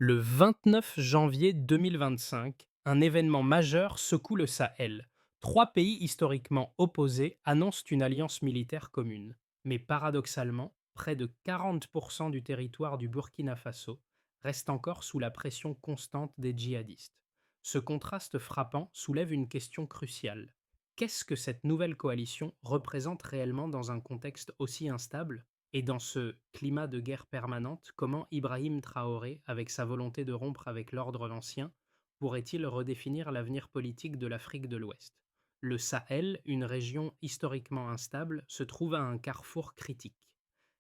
Le 29 janvier 2025, un événement majeur secoue le Sahel. Trois pays historiquement opposés annoncent une alliance militaire commune. Mais paradoxalement, près de 40% du territoire du Burkina Faso reste encore sous la pression constante des djihadistes. Ce contraste frappant soulève une question cruciale. Qu'est-ce que cette nouvelle coalition représente réellement dans un contexte aussi instable? Et dans ce climat de guerre permanente, comment Ibrahim Traoré, avec sa volonté de rompre avec l'ordre ancien, pourrait-il redéfinir l'avenir politique de l'Afrique de l'Ouest? Le Sahel, une région historiquement instable, se trouve à un carrefour critique.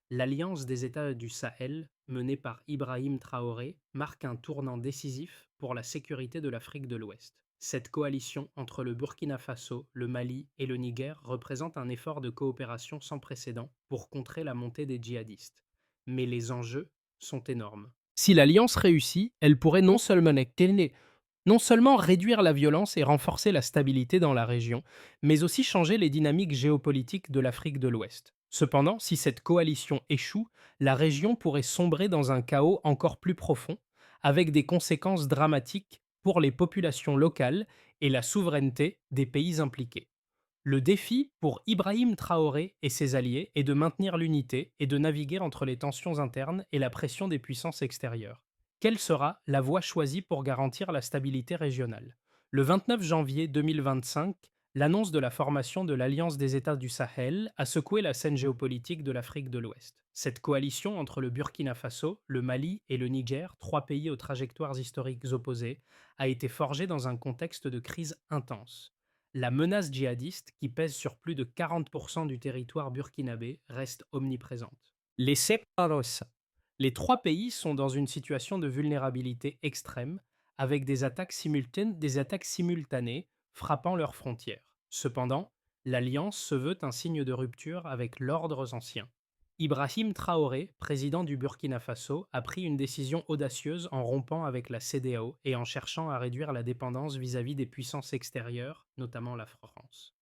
L'alliance des États du Sahel, menée par Ibrahim Traoré, marque un tournant décisif pour la sécurité de l'Afrique de l'Ouest. Cette coalition entre le Burkina Faso, le Mali et le Niger représente un effort de coopération sans précédent pour contrer la montée des djihadistes. Mais les enjeux sont énormes. Si l'alliance réussit, elle pourrait non seulement réduire la violence et renforcer la stabilité dans la région, mais aussi changer les dynamiques géopolitiques de l'Afrique de l'Ouest. Cependant, si cette coalition échoue, la région pourrait sombrer dans un chaos encore plus profond, avec des conséquences dramatiques pour les populations locales et la souveraineté des pays impliqués. Le défi pour Ibrahim Traoré et ses alliés est de maintenir l'unité et de naviguer entre les tensions internes et la pression des puissances extérieures. Quelle sera la voie choisie pour garantir la stabilité régionale? Le 29 janvier 2025, l'annonce de la formation de l'Alliance des États du Sahel a secoué la scène géopolitique de l'Afrique de l'Ouest. Cette coalition entre le Burkina Faso, le Mali et le Niger, trois pays aux trajectoires historiques opposées, a été forgée dans un contexte de crise intense. La menace djihadiste, qui pèse sur plus de 40% du territoire burkinabé, reste omniprésente. Les séparos. Les trois pays sont dans une situation de vulnérabilité extrême, avec des attaques simultanées frappant leurs frontières. Cependant, l'alliance se veut un signe de rupture avec l'ordre ancien. Ibrahim Traoré, président du Burkina Faso, a pris une décision audacieuse en rompant avec la CEDEAO et en cherchant à réduire la dépendance vis-à-vis des puissances extérieures, notamment la France.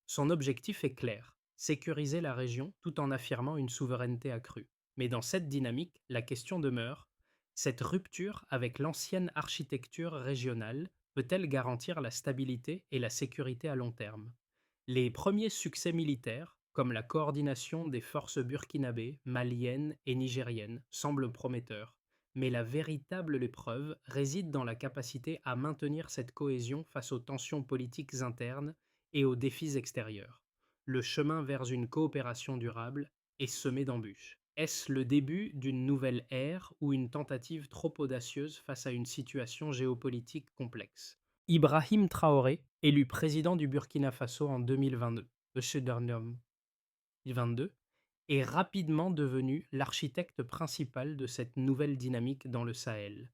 Son objectif est clair, sécuriser la région tout en affirmant une souveraineté accrue. Mais dans cette dynamique, la question demeure, cette rupture avec l'ancienne architecture régionale peut-elle garantir la stabilité et la sécurité à long terme? Les premiers succès militaires, comme la coordination des forces burkinabées, maliennes et nigériennes, semblent prometteurs, mais la véritable épreuve réside dans la capacité à maintenir cette cohésion face aux tensions politiques internes et aux défis extérieurs. Le chemin vers une coopération durable est semé d'embûches. Est-ce le début d'une nouvelle ère ou une tentative trop audacieuse face à une situation géopolitique complexe? Ibrahim Traoré, élu président du Burkina Faso en 2022, est rapidement devenu l'architecte principal de cette nouvelle dynamique dans le Sahel.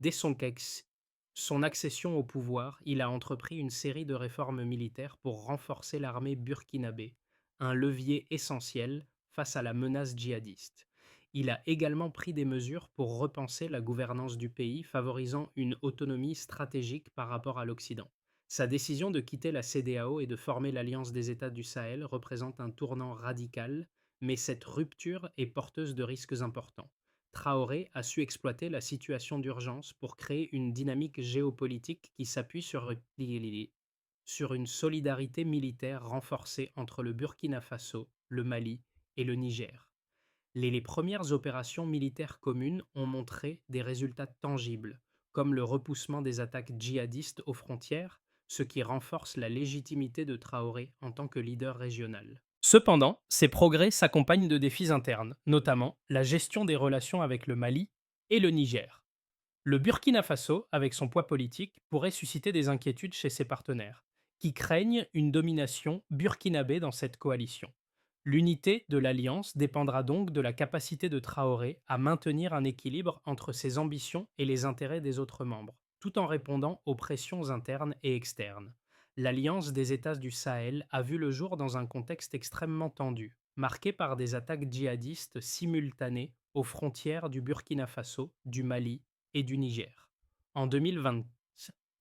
Dès son accession au pouvoir, il a entrepris une série de réformes militaires pour renforcer l'armée burkinabé, un levier essentiel face à la menace djihadiste. Il a également pris des mesures pour repenser la gouvernance du pays, favorisant une autonomie stratégique par rapport à l'Occident. Sa décision de quitter la CEDEAO et de former l'Alliance des États du Sahel représente un tournant radical, mais cette rupture est porteuse de risques importants. Traoré a su exploiter la situation d'urgence pour créer une dynamique géopolitique qui s'appuie sur une solidarité militaire renforcée entre le Burkina Faso, le Mali et le Niger. Les premières opérations militaires communes ont montré des résultats tangibles, comme le repoussement des attaques djihadistes aux frontières, ce qui renforce la légitimité de Traoré en tant que leader régional. Cependant, ces progrès s'accompagnent de défis internes, notamment la gestion des relations avec le Mali et le Niger. Le Burkina Faso, avec son poids politique, pourrait susciter des inquiétudes chez ses partenaires, qui craignent une domination burkinabé dans cette coalition. L'unité de l'alliance dépendra donc de la capacité de Traoré à maintenir un équilibre entre ses ambitions et les intérêts des autres membres, tout en répondant aux pressions internes et externes. L'alliance des États du Sahel a vu le jour dans un contexte extrêmement tendu, marqué par des attaques djihadistes simultanées aux frontières du Burkina Faso, du Mali et du Niger. En 2020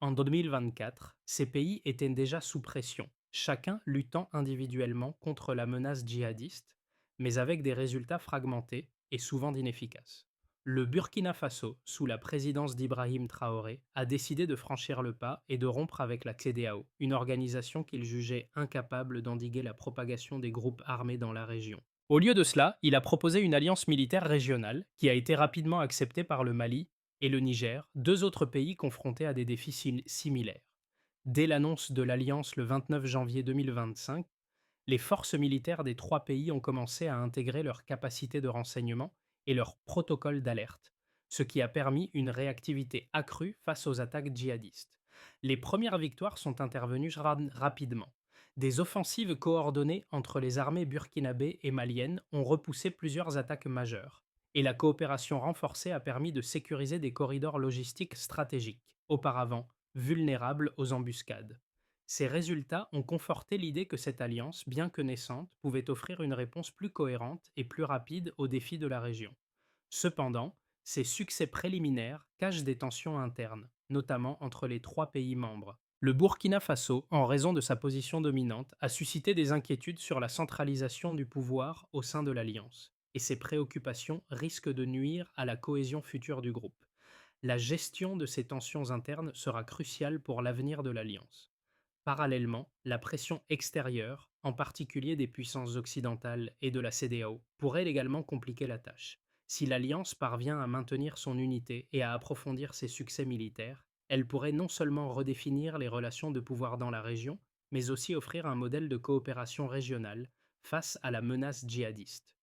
en 2024, ces pays étaient déjà sous pression, chacun luttant individuellement contre la menace djihadiste, mais avec des résultats fragmentés et souvent inefficaces. Le Burkina Faso, sous la présidence d'Ibrahim Traoré, a décidé de franchir le pas et de rompre avec la CEDEAO, une organisation qu'il jugeait incapable d'endiguer la propagation des groupes armés dans la région. Au lieu de cela, il a proposé une alliance militaire régionale qui a été rapidement acceptée par le Mali et le Niger, deux autres pays confrontés à des défis similaires. Dès l'annonce de l'alliance le 29 janvier 2025, les forces militaires des trois pays ont commencé à intégrer leurs capacités de renseignement et leurs protocoles d'alerte, ce qui a permis une réactivité accrue face aux attaques djihadistes. Les premières victoires sont intervenues rapidement. Des offensives coordonnées entre les armées burkinabées et maliennes ont repoussé plusieurs attaques majeures, et la coopération renforcée a permis de sécuriser des corridors logistiques stratégiques, auparavant vulnérables aux embuscades. Ces résultats ont conforté l'idée que cette alliance, bien que naissante, pouvait offrir une réponse plus cohérente et plus rapide aux défis de la région. Cependant, ces succès préliminaires cachent des tensions internes, notamment entre les trois pays membres. Le Burkina Faso, en raison de sa position dominante, a suscité des inquiétudes sur la centralisation du pouvoir au sein de l'alliance, et ces préoccupations risquent de nuire à la cohésion future du groupe. La gestion de ces tensions internes sera cruciale pour l'avenir de l'alliance. Parallèlement, la pression extérieure, en particulier des puissances occidentales et de la CEDEAO, pourrait également compliquer la tâche. Si l'Alliance parvient à maintenir son unité et à approfondir ses succès militaires, elle pourrait non seulement redéfinir les relations de pouvoir dans la région, mais aussi offrir un modèle de coopération régionale face à la menace djihadiste.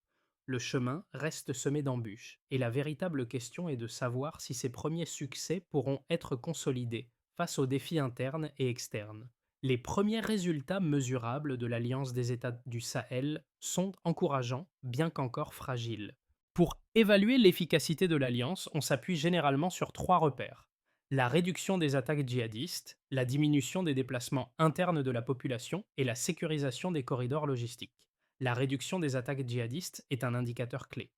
Le chemin reste semé d'embûches, et la véritable question est de savoir si ces premiers succès pourront être consolidés face aux défis internes et externes. Les premiers résultats mesurables de l'Alliance des États du Sahel sont encourageants, bien qu'encore fragiles. Pour évaluer l'efficacité de l'Alliance, on s'appuie généralement sur trois repères. La réduction des attaques djihadistes, la diminution des déplacements internes de la population et la sécurisation des corridors logistiques. La réduction des attaques djihadistes est un indicateur clé.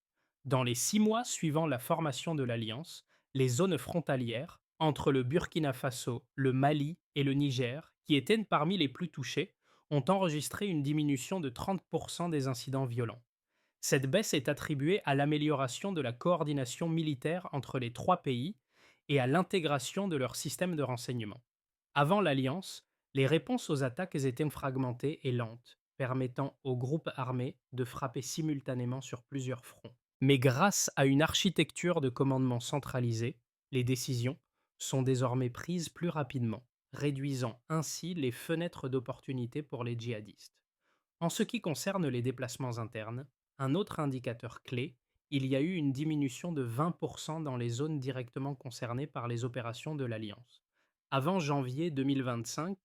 Dans les 6 mois suivant la formation de l'Alliance, les zones frontalières, entre le Burkina Faso, le Mali et le Niger, qui étaient parmi les plus touchées, ont enregistré une diminution de 30% des incidents violents. Cette baisse est attribuée à l'amélioration de la coordination militaire entre les trois pays et à l'intégration de leurs systèmes de renseignement. Avant l'alliance, les réponses aux attaques étaient fragmentées et lentes, permettant aux groupes armés de frapper simultanément sur plusieurs fronts. Mais grâce à une architecture de commandement centralisée, les décisions sont désormais prises plus rapidement, réduisant ainsi les fenêtres d'opportunité pour les djihadistes. En ce qui concerne les déplacements internes, un autre indicateur clé, il y a eu une diminution de 20% dans les zones directement concernées par les opérations de l'Alliance. Avant janvier 2025,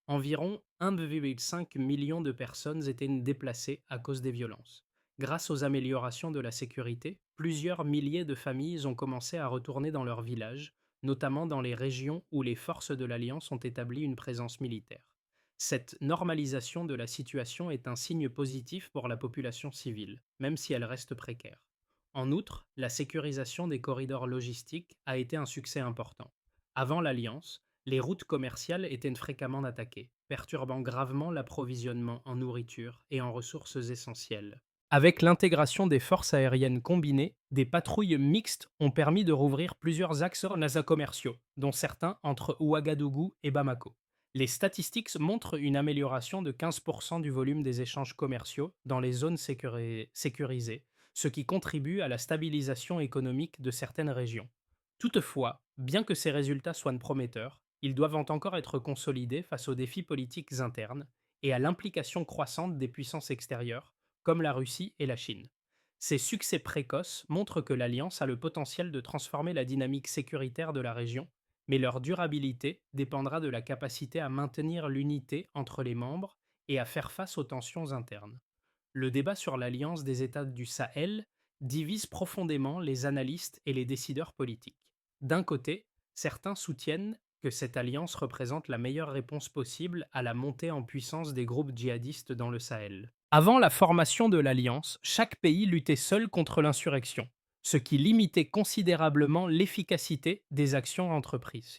environ 1,5 million de personnes étaient déplacées à cause des violences. Grâce aux améliorations de la sécurité, plusieurs milliers de familles ont commencé à retourner dans leurs villages, notamment dans les régions où les forces de l'Alliance ont établi une présence militaire. Cette normalisation de la situation est un signe positif pour la population civile, même si elle reste précaire. En outre, la sécurisation des corridors logistiques a été un succès important. Avant l'Alliance, les routes commerciales étaient fréquemment attaquées, perturbant gravement l'approvisionnement en nourriture et en ressources essentielles. Avec l'intégration des forces aériennes combinées, des patrouilles mixtes ont permis de rouvrir plusieurs axes commerciaux, dont certains entre Ouagadougou et Bamako. Les statistiques montrent une amélioration de 15% du volume des échanges commerciaux dans les zones sécurisées, ce qui contribue à la stabilisation économique de certaines régions. Toutefois, bien que ces résultats soient prometteurs, ils doivent encore être consolidés face aux défis politiques internes et à l'implication croissante des puissances extérieures, comme la Russie et la Chine. Ces succès précoces montrent que l'Alliance a le potentiel de transformer la dynamique sécuritaire de la région, mais leur durabilité dépendra de la capacité à maintenir l'unité entre les membres et à faire face aux tensions internes. Le débat sur l'alliance des États du Sahel divise profondément les analystes et les décideurs politiques. D'un côté, certains soutiennent que cette alliance représente la meilleure réponse possible à la montée en puissance des groupes djihadistes dans le Sahel. Avant la formation de l'alliance, chaque pays luttait seul contre l'insurrection, ce qui limitait considérablement l'efficacité des actions entreprises.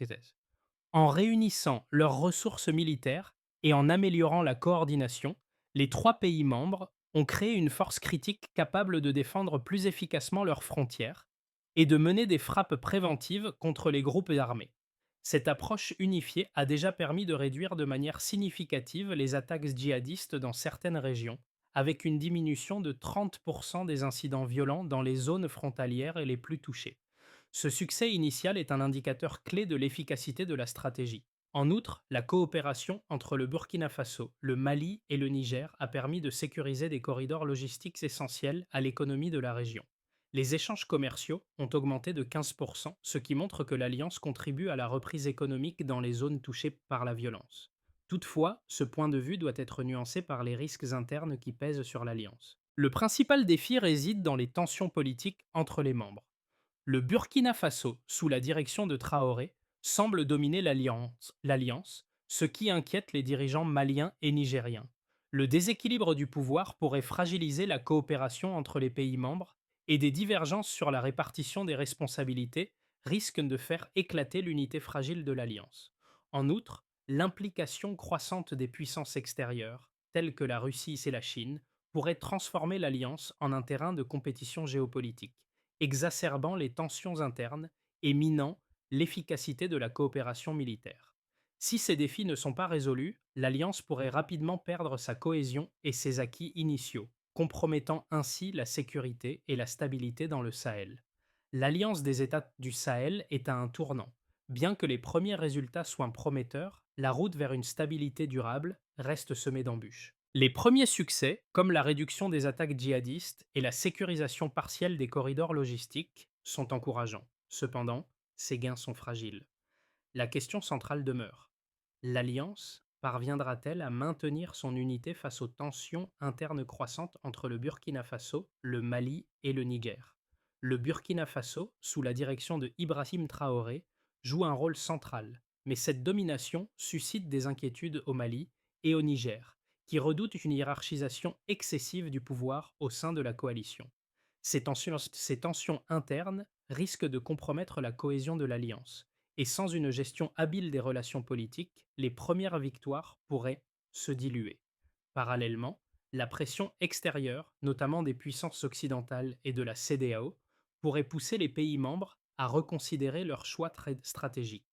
En réunissant leurs ressources militaires et en améliorant la coordination, les trois pays membres ont créé une force critique capable de défendre plus efficacement leurs frontières et de mener des frappes préventives contre les groupes armés. Cette approche unifiée a déjà permis de réduire de manière significative les attaques djihadistes dans certaines régions, avec une diminution de 30% des incidents violents dans les zones frontalières et les plus touchées. Ce succès initial est un indicateur clé de l'efficacité de la stratégie. En outre, la coopération entre le Burkina Faso, le Mali et le Niger a permis de sécuriser des corridors logistiques essentiels à l'économie de la région. Les échanges commerciaux ont augmenté de 15%, ce qui montre que l'Alliance contribue à la reprise économique dans les zones touchées par la violence. Toutefois, ce point de vue doit être nuancé par les risques internes qui pèsent sur l'Alliance. Le principal défi réside dans les tensions politiques entre les membres. Le Burkina Faso, sous la direction de Traoré, semble dominer l'alliance, ce qui inquiète les dirigeants maliens et nigériens. Le déséquilibre du pouvoir pourrait fragiliser la coopération entre les pays membres et des divergences sur la répartition des responsabilités risquent de faire éclater l'unité fragile de l'alliance. En outre, l'implication croissante des puissances extérieures, telles que la Russie et la Chine, pourrait transformer l'alliance en un terrain de compétition géopolitique, exacerbant les tensions internes et minant l'efficacité de la coopération militaire. Si ces défis ne sont pas résolus, l'Alliance pourrait rapidement perdre sa cohésion et ses acquis initiaux, compromettant ainsi la sécurité et la stabilité dans le Sahel. L'Alliance des États du Sahel est à un tournant. Bien que les premiers résultats soient prometteurs, la route vers une stabilité durable reste semée d'embûches. Les premiers succès, comme la réduction des attaques djihadistes et la sécurisation partielle des corridors logistiques, sont encourageants. Cependant, ces gains sont fragiles. La question centrale demeure. L'Alliance parviendra-t-elle à maintenir son unité face aux tensions internes croissantes entre le Burkina Faso, le Mali et le Niger? Le Burkina Faso, sous la direction de Ibrahim Traoré, joue un rôle central, mais cette domination suscite des inquiétudes au Mali et au Niger, qui redoutent une hiérarchisation excessive du pouvoir au sein de la coalition. Ces tensions internes risquent de compromettre la cohésion de l'Alliance, et sans une gestion habile des relations politiques, les premières victoires pourraient se diluer. Parallèlement, la pression extérieure, notamment des puissances occidentales et de la CEDEAO, pourrait pousser les pays membres à reconsidérer leurs choix stratégiques.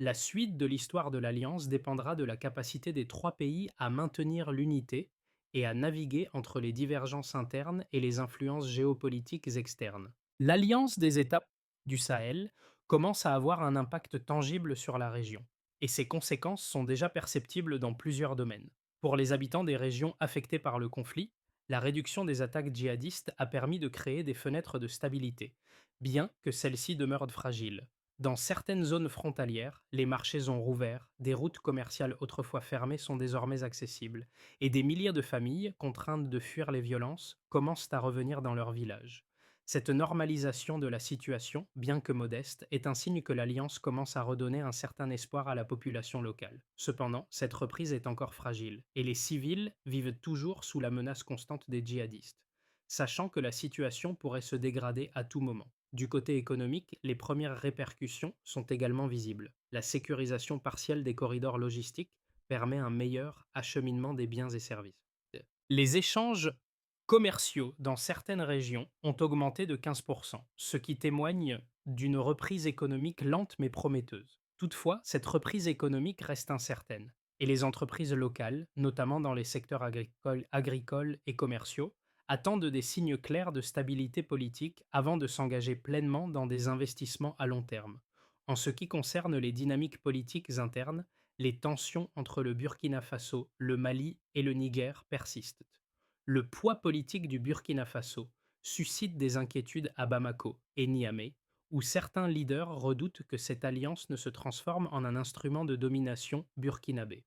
La suite de l'histoire de l'Alliance dépendra de la capacité des trois pays à maintenir l'unité et à naviguer entre les divergences internes et les influences géopolitiques externes. L'Alliance des États du Sahel commence à avoir un impact tangible sur la région, et ses conséquences sont déjà perceptibles dans plusieurs domaines. Pour les habitants des régions affectées par le conflit, la réduction des attaques djihadistes a permis de créer des fenêtres de stabilité, bien que celles-ci demeurent fragiles. Dans certaines zones frontalières, les marchés ont rouvert, des routes commerciales autrefois fermées sont désormais accessibles, et des milliers de familles, contraintes de fuir les violences, commencent à revenir dans leurs villages. Cette normalisation de la situation, bien que modeste, est un signe que l'Alliance commence à redonner un certain espoir à la population locale. Cependant, cette reprise est encore fragile, et les civils vivent toujours sous la menace constante des djihadistes, sachant que la situation pourrait se dégrader à tout moment. Du côté économique, les premières répercussions sont également visibles. La sécurisation partielle des corridors logistiques permet un meilleur acheminement des biens et services. Les échanges commerciaux dans certaines régions ont augmenté de 15%, ce qui témoigne d'une reprise économique lente mais prometteuse. Toutefois, cette reprise économique reste incertaine, et les entreprises locales, notamment dans les secteurs agricoles et commerciaux, attendent des signes clairs de stabilité politique avant de s'engager pleinement dans des investissements à long terme. En ce qui concerne les dynamiques politiques internes, les tensions entre le Burkina Faso, le Mali et le Niger persistent. Le poids politique du Burkina Faso suscite des inquiétudes à Bamako et Niamey, où certains leaders redoutent que cette alliance ne se transforme en un instrument de domination burkinabé.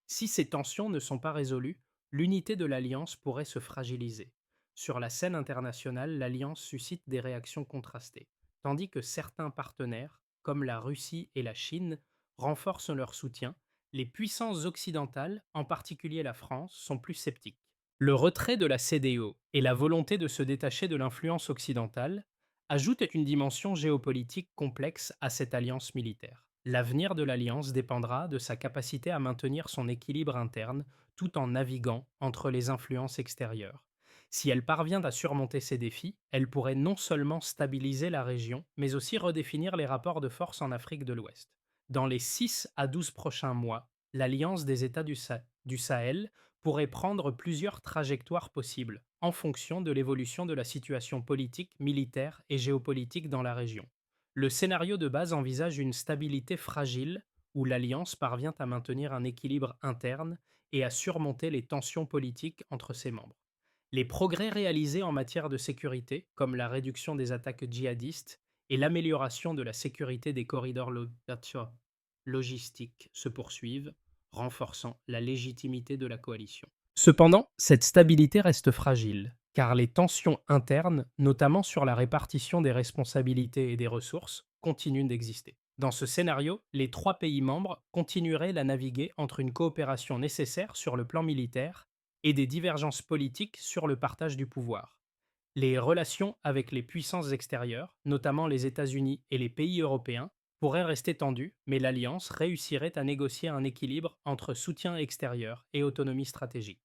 Si ces tensions ne sont pas résolues, l'unité de l'Alliance pourrait se fragiliser. Sur la scène internationale, l'Alliance suscite des réactions contrastées, tandis que certains partenaires, comme la Russie et la Chine, renforcent leur soutien, les puissances occidentales, en particulier la France, sont plus sceptiques. Le retrait de la CEDEAO et la volonté de se détacher de l'influence occidentale ajoutent une dimension géopolitique complexe à cette alliance militaire. L'avenir de l'Alliance dépendra de sa capacité à maintenir son équilibre interne tout en naviguant entre les influences extérieures. Si elle parvient à surmonter ces défis, elle pourrait non seulement stabiliser la région, mais aussi redéfinir les rapports de force en Afrique de l'Ouest. Dans les 6 à 12 prochains mois, l'Alliance des États du Sahel pourrait prendre plusieurs trajectoires possibles, en fonction de l'évolution de la situation politique, militaire et géopolitique dans la région. Le scénario de base envisage une stabilité fragile, où l'Alliance parvient à maintenir un équilibre interne et à surmonter les tensions politiques entre ses membres. Les progrès réalisés en matière de sécurité, comme la réduction des attaques djihadistes et l'amélioration de la sécurité des corridors logistiques, se poursuivent, renforçant la légitimité de la coalition. Cependant, cette stabilité reste fragile, car les tensions internes, notamment sur la répartition des responsabilités et des ressources, continuent d'exister. Dans ce scénario, les 3 pays membres continueraient à naviguer entre une coopération nécessaire sur le plan militaire et des divergences politiques sur le partage du pouvoir. Les relations avec les puissances extérieures, notamment les États-Unis et les pays européens, pourraient rester tendues, mais l'Alliance réussirait à négocier un équilibre entre soutien extérieur et autonomie stratégique.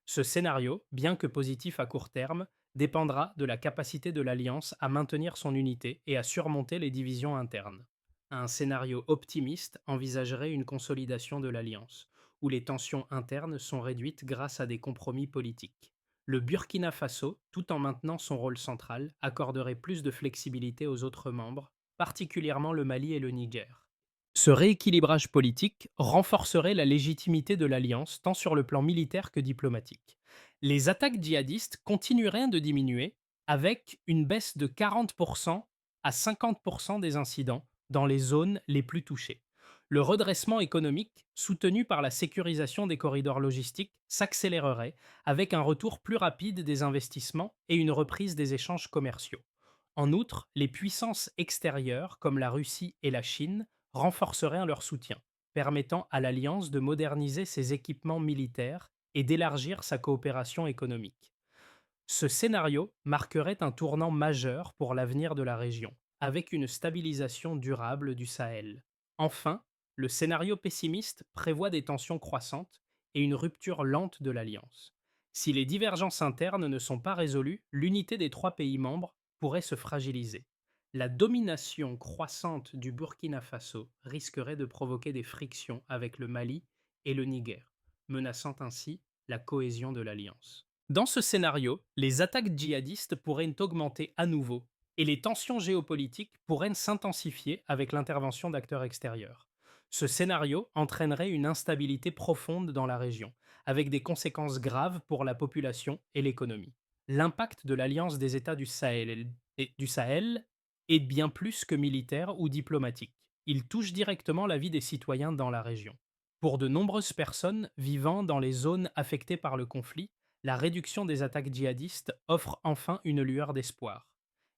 Ce scénario, bien que positif à court terme, dépendra de la capacité de l'Alliance à maintenir son unité et à surmonter les divisions internes. Un scénario optimiste envisagerait une consolidation de l'Alliance, où les tensions internes sont réduites grâce à des compromis politiques. Le Burkina Faso, tout en maintenant son rôle central, accorderait plus de flexibilité aux autres membres, particulièrement le Mali et le Niger. Ce rééquilibrage politique renforcerait la légitimité de l'alliance tant sur le plan militaire que diplomatique. Les attaques djihadistes continueraient de diminuer avec une baisse de 40% à 50% des incidents dans les zones les plus touchées. Le redressement économique, soutenu par la sécurisation des corridors logistiques, s'accélérerait avec un retour plus rapide des investissements et une reprise des échanges commerciaux. En outre, les puissances extérieures comme la Russie et la Chine renforceraient leur soutien, permettant à l'Alliance de moderniser ses équipements militaires et d'élargir sa coopération économique. Ce scénario marquerait un tournant majeur pour l'avenir de la région, avec une stabilisation durable du Sahel. Enfin, le scénario pessimiste prévoit des tensions croissantes et une rupture lente de l'alliance. Si les divergences internes ne sont pas résolues, l'unité des 3 pays membres pourrait se fragiliser. La domination croissante du Burkina Faso risquerait de provoquer des frictions avec le Mali et le Niger, menaçant ainsi la cohésion de l'alliance. Dans ce scénario, les attaques djihadistes pourraient augmenter à nouveau et les tensions géopolitiques pourraient s'intensifier avec l'intervention d'acteurs extérieurs. Ce scénario entraînerait une instabilité profonde dans la région, avec des conséquences graves pour la population et l'économie. L'impact de l'Alliance des États du Sahel est bien plus que militaire ou diplomatique. Il touche directement la vie des citoyens dans la région. Pour de nombreuses personnes vivant dans les zones affectées par le conflit, la réduction des attaques djihadistes offre enfin une lueur d'espoir.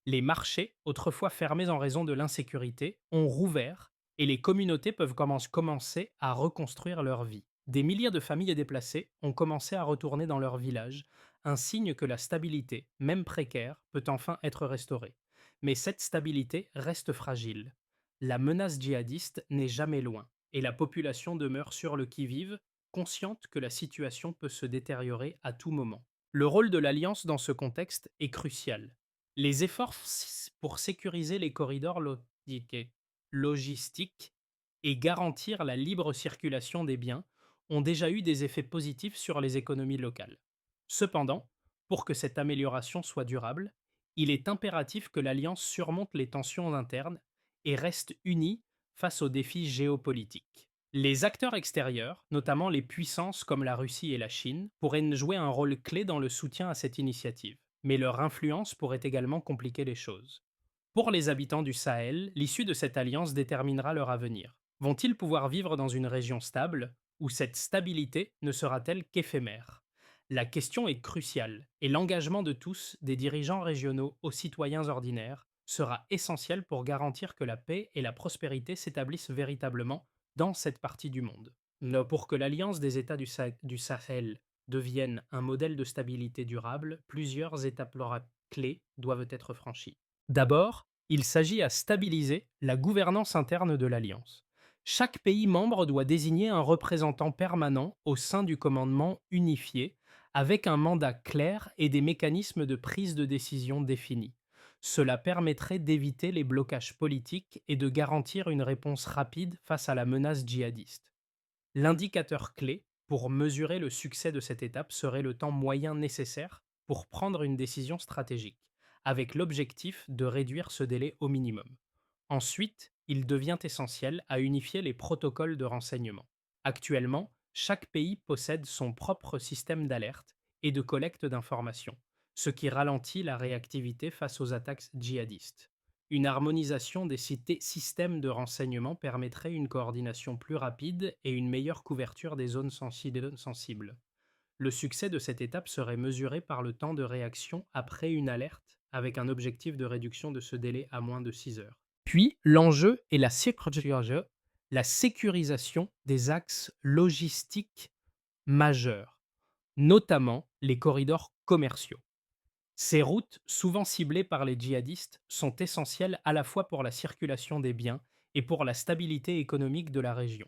Les marchés, autrefois fermés en raison de l'insécurité, ont rouvert et les communautés peuvent commencer à reconstruire leur vie. Des milliers de familles déplacées ont commencé à retourner dans leur village, un signe que la stabilité, même précaire, peut enfin être restaurée. Mais cette stabilité reste fragile. La menace djihadiste n'est jamais loin, et la population demeure sur le qui-vive, consciente que la situation peut se détériorer à tout moment. Le rôle de l'Alliance dans ce contexte est crucial. Les efforts pour sécuriser les corridors logistiques et garantir la libre circulation des biens ont déjà eu des effets positifs sur les économies locales. Cependant, pour que cette amélioration soit durable, il est impératif que l'Alliance surmonte les tensions internes et reste unie face aux défis géopolitiques. Les acteurs extérieurs, notamment les puissances comme la Russie et la Chine, pourraient jouer un rôle clé dans le soutien à cette initiative, mais leur influence pourrait également compliquer les choses. Pour les habitants du Sahel, l'issue de cette alliance déterminera leur avenir. Vont-ils pouvoir vivre dans une région stable, ou cette stabilité ne sera-t-elle qu'éphémère? La question est cruciale, et l'engagement de tous, des dirigeants régionaux aux citoyens ordinaires, sera essentiel pour garantir que la paix et la prospérité s'établissent véritablement dans cette partie du monde. Pour que l'Alliance des États du Sahel devienne un modèle de stabilité durable, plusieurs étapes clés doivent être franchies. D'abord, il s'agit à stabiliser la gouvernance interne de l'Alliance. Chaque pays membre doit désigner un représentant permanent au sein du commandement unifié avec un mandat clair et des mécanismes de prise de décision définis. Cela permettrait d'éviter les blocages politiques et de garantir une réponse rapide face à la menace djihadiste. L'indicateur clé pour mesurer le succès de cette étape serait le temps moyen nécessaire pour prendre une décision stratégique, avec l'objectif de réduire ce délai au minimum. Ensuite, il devient essentiel à unifier les protocoles de renseignement. Actuellement, chaque pays possède son propre système d'alerte et de collecte d'informations, ce qui ralentit la réactivité face aux attaques djihadistes. Une harmonisation des systèmes de renseignement permettrait une coordination plus rapide et une meilleure couverture des zones sensibles. Le succès de cette étape serait mesuré par le temps de réaction après une alerte, avec un objectif de réduction de ce délai à moins de 6 heures. Puis, l'enjeu est la sécurisation des axes logistiques majeurs, notamment les corridors commerciaux. Ces routes, souvent ciblées par les djihadistes, sont essentielles à la fois pour la circulation des biens et pour la stabilité économique de la région.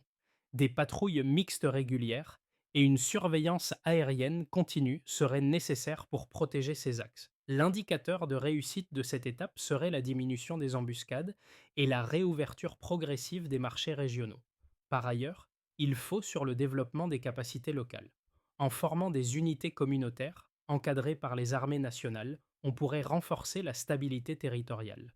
Des patrouilles mixtes régulières et une surveillance aérienne continue seraient nécessaires pour protéger ces axes. L'indicateur de réussite de cette étape serait la diminution des embuscades et la réouverture progressive des marchés régionaux. Par ailleurs, il faut sur le développement des capacités locales. En formant des unités communautaires, encadrées par les armées nationales, on pourrait renforcer la stabilité territoriale.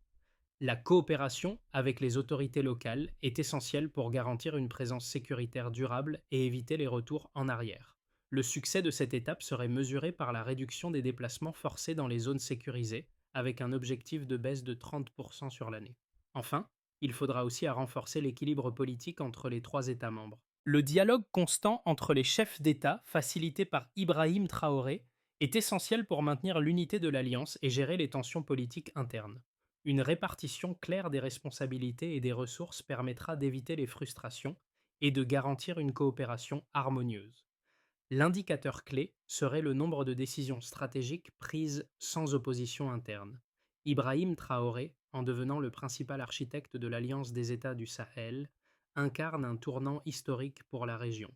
La coopération avec les autorités locales est essentielle pour garantir une présence sécuritaire durable et éviter les retours en arrière. Le succès de cette étape serait mesuré par la réduction des déplacements forcés dans les zones sécurisées, avec un objectif de baisse de 30% sur l'année. Enfin, il faudra aussi à renforcer l'équilibre politique entre les trois États membres. Le dialogue constant entre les chefs d'État, facilité par Ibrahim Traoré, est essentiel pour maintenir l'unité de l'Alliance et gérer les tensions politiques internes. Une répartition claire des responsabilités et des ressources permettra d'éviter les frustrations et de garantir une coopération harmonieuse. L'indicateur clé serait le nombre de décisions stratégiques prises sans opposition interne. Ibrahim Traoré, en devenant le principal architecte de l'Alliance des États du Sahel, incarne un tournant historique pour la région.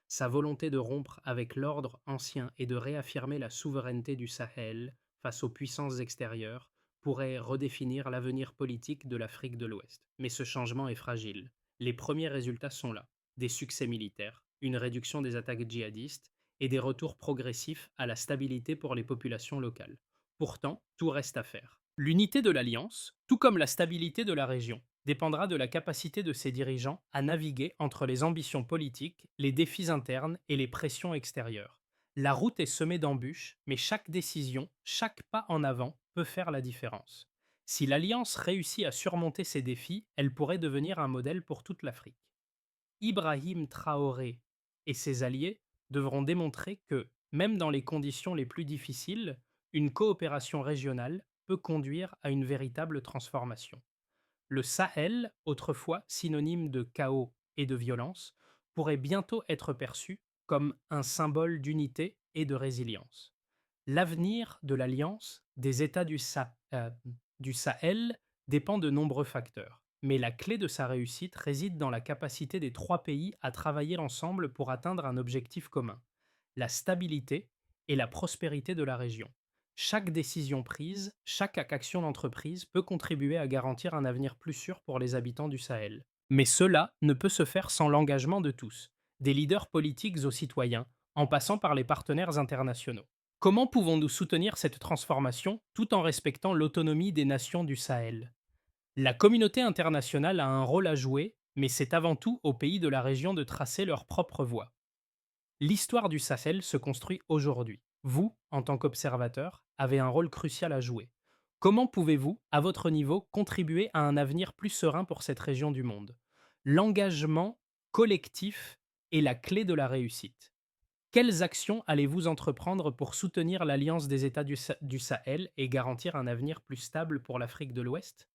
Sa volonté de rompre avec l'ordre ancien et de réaffirmer la souveraineté du Sahel face aux puissances extérieures pourrait redéfinir l'avenir politique de l'Afrique de l'Ouest. Mais ce changement est fragile. Les premiers résultats sont là: des succès militaires, une réduction des attaques djihadistes et des retours progressifs à la stabilité pour les populations locales. Pourtant, tout reste à faire. L'unité de l'Alliance, tout comme la stabilité de la région, dépendra de la capacité de ses dirigeants à naviguer entre les ambitions politiques, les défis internes et les pressions extérieures. La route est semée d'embûches, mais chaque décision, chaque pas en avant peut faire la différence. Si l'Alliance réussit à surmonter ces défis, elle pourrait devenir un modèle pour toute l'Afrique. Ibrahim Traoré et ses alliés devront démontrer que, même dans les conditions les plus difficiles, une coopération régionale peut conduire à une véritable transformation. Le Sahel, autrefois synonyme de chaos et de violence, pourrait bientôt être perçu comme un symbole d'unité et de résilience. L'avenir de l'Alliance des États du Sahel dépend de nombreux facteurs, mais la clé de sa réussite réside dans la capacité des trois pays à travailler ensemble pour atteindre un objectif commun: la stabilité et la prospérité de la région. Chaque décision prise, chaque action d'entreprise peut contribuer à garantir un avenir plus sûr pour les habitants du Sahel. Mais cela ne peut se faire sans l'engagement de tous, des leaders politiques aux citoyens, en passant par les partenaires internationaux. Comment pouvons-nous soutenir cette transformation tout en respectant l'autonomie des nations du Sahel? La communauté internationale a un rôle à jouer, mais c'est avant tout aux pays de la région de tracer leur propre voie. L'histoire du Sahel se construit aujourd'hui. Vous, en tant qu'observateur, avez un rôle crucial à jouer. Comment pouvez-vous, à votre niveau, contribuer à un avenir plus serein pour cette région du monde? L'engagement collectif est la clé de la réussite. Quelles actions allez-vous entreprendre pour soutenir l'Alliance des États du Sahel et garantir un avenir plus stable pour l'Afrique de l'Ouest?